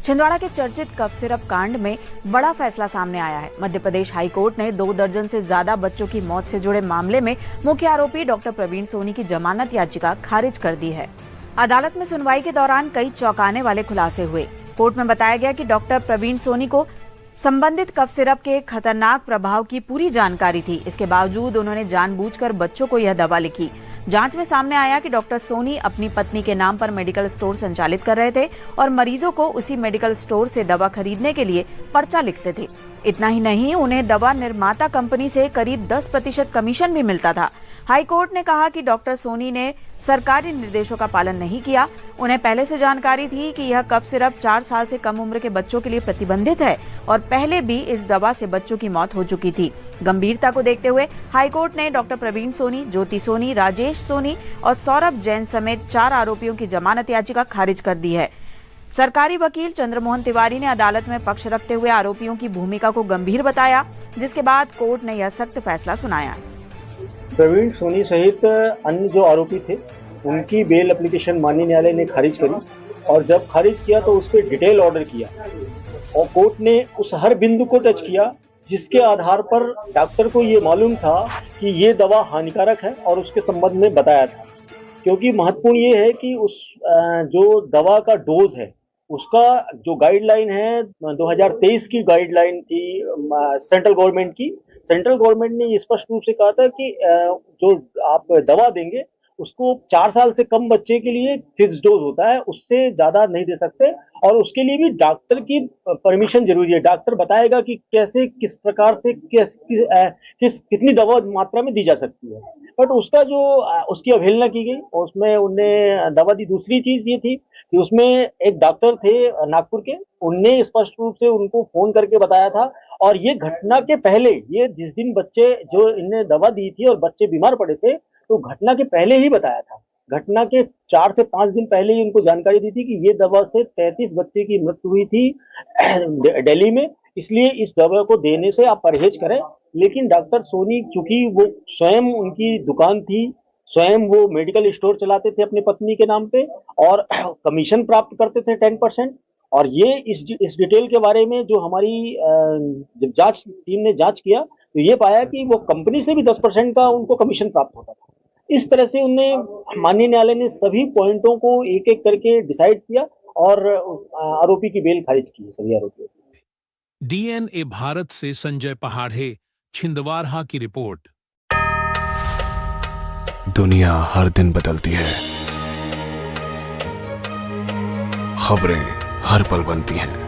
छिंदवाड़ा के चर्चित cough syrup कांड में बड़ा फैसला सामने आया है। मध्य प्रदेश हाई कोर्ट ने 2 दर्जन से ज्यादा बच्चों की मौत से जुड़े मामले में मुख्य आरोपी डॉक्टर प्रवीण सोनी की जमानत याचिका खारिज कर दी है। अदालत में सुनवाई के दौरान कई चौंकाने वाले खुलासे हुए। कोर्ट में बताया गया कि डॉक्टर प्रवीण सोनी को संबंधित कफ सिरप के खतरनाक प्रभाव की पूरी जानकारी थी। इसके बावजूद उन्होंने जानबूझकर बच्चों को यह दवा लिखी। जांच में सामने आया कि डॉक्टर सोनी अपनी पत्नी के नाम पर मेडिकल स्टोर संचालित कर रहे थे और मरीजों को उसी मेडिकल स्टोर से दवा खरीदने के लिए पर्चा लिखते थे। इतना ही नहीं, उन्हें दवा निर्माता कंपनी से करीब 10% कमीशन भी मिलता था। हाई कोर्ट ने कहा कि डॉक्टर सोनी ने सरकारी निर्देशों का पालन नहीं किया। उन्हें पहले से जानकारी थी कि यह कफ सिरप 4 साल से कम उम्र के बच्चों के लिए प्रतिबंधित है और पहले भी इस दवा से बच्चों की मौत हो चुकी थी। गंभीरता को देखते हुए हाई कोर्ट ने डॉक्टर प्रवीण सोनी, ज्योति सोनी, राजेश सोनी और सौरभ जैन समेत 4 आरोपियों की जमानत याचिका खारिज कर दी है। सरकारी वकील चंद्रमोहन तिवारी ने अदालत में पक्ष रखते हुए आरोपियों की भूमिका को गंभीर बताया, जिसके बाद कोर्ट ने यह सख्त फैसला सुनाया। प्रवीण सोनी सहित अन्य जो आरोपी थे उनकी बेल एप्लीकेशन माननीय न्यायालय ने खारिज करी और जब खारिज किया तो उस पर डिटेल ऑर्डर किया और कोर्ट ने उस हर बिंदु को टच किया जिसके आधार पर डॉक्टर को ये मालूम था कि ये दवा हानिकारक है और उसके संबंध में बताया था। क्योंकि महत्वपूर्ण ये है कि उस जो दवा का डोज है उसका जो गाइडलाइन है 2023 की गाइडलाइन थी सेंट्रल गवर्नमेंट की। सेंट्रल गवर्नमेंट ने स्पष्ट रूप से कहा था कि जो आप दवा देंगे उसको 4 साल से कम बच्चे के लिए फिक्स डोज होता है, उससे ज्यादा नहीं दे सकते और उसके लिए भी डॉक्टर की परमिशन जरूरी है। डॉक्टर बताएगा कि कैसे किस प्रकार से कितनी दवा मात्रा में दी जा सकती है। बट उसका जो उसकी अवहेलना की गई और उसमें उन्हें दवा दी। दूसरी चीज ये थी कि उसमें एक डॉक्टर थे नागपुर के, उनने स्पष्ट रूप से उनको फोन करके बताया था और ये घटना के पहले, ये जिस दिन बच्चे जो इनने दवा दी थी और बच्चे बीमार पड़े थे तो घटना के पहले ही बताया था। घटना के 4 से 5 दिन पहले ही उनको जानकारी दी थी कि ये दवा से 33 बच्चे की मृत्यु हुई थी दिल्ली में, इसलिए इस दवा को देने से आप परहेज करें। लेकिन डॉक्टर सोनी चूंकि वो स्वयं उनकी दुकान थी, स्वयं वो मेडिकल स्टोर चलाते थे अपनी पत्नी के नाम पे और कमीशन प्राप्त करते थे 10%। और ये इस डिटेल के बारे में जो हमारी जब जांच टीम ने जांच किया तो ये पाया कि वो कंपनी से भी 10% का उनको कमीशन प्राप्त होता था। इस तरह से उन्हें माननीय न्यायालय ने सभी पॉइंटों को एक एक करके डिसाइड किया और आरोपी की बेल खारिज की, सभी आरोपियों की। डीएनए भारत से संजय पहाड़े, छिंदवाड़ा की रिपोर्ट। दुनिया हर दिन बदलती है, खबरें हर पल बनती हैं।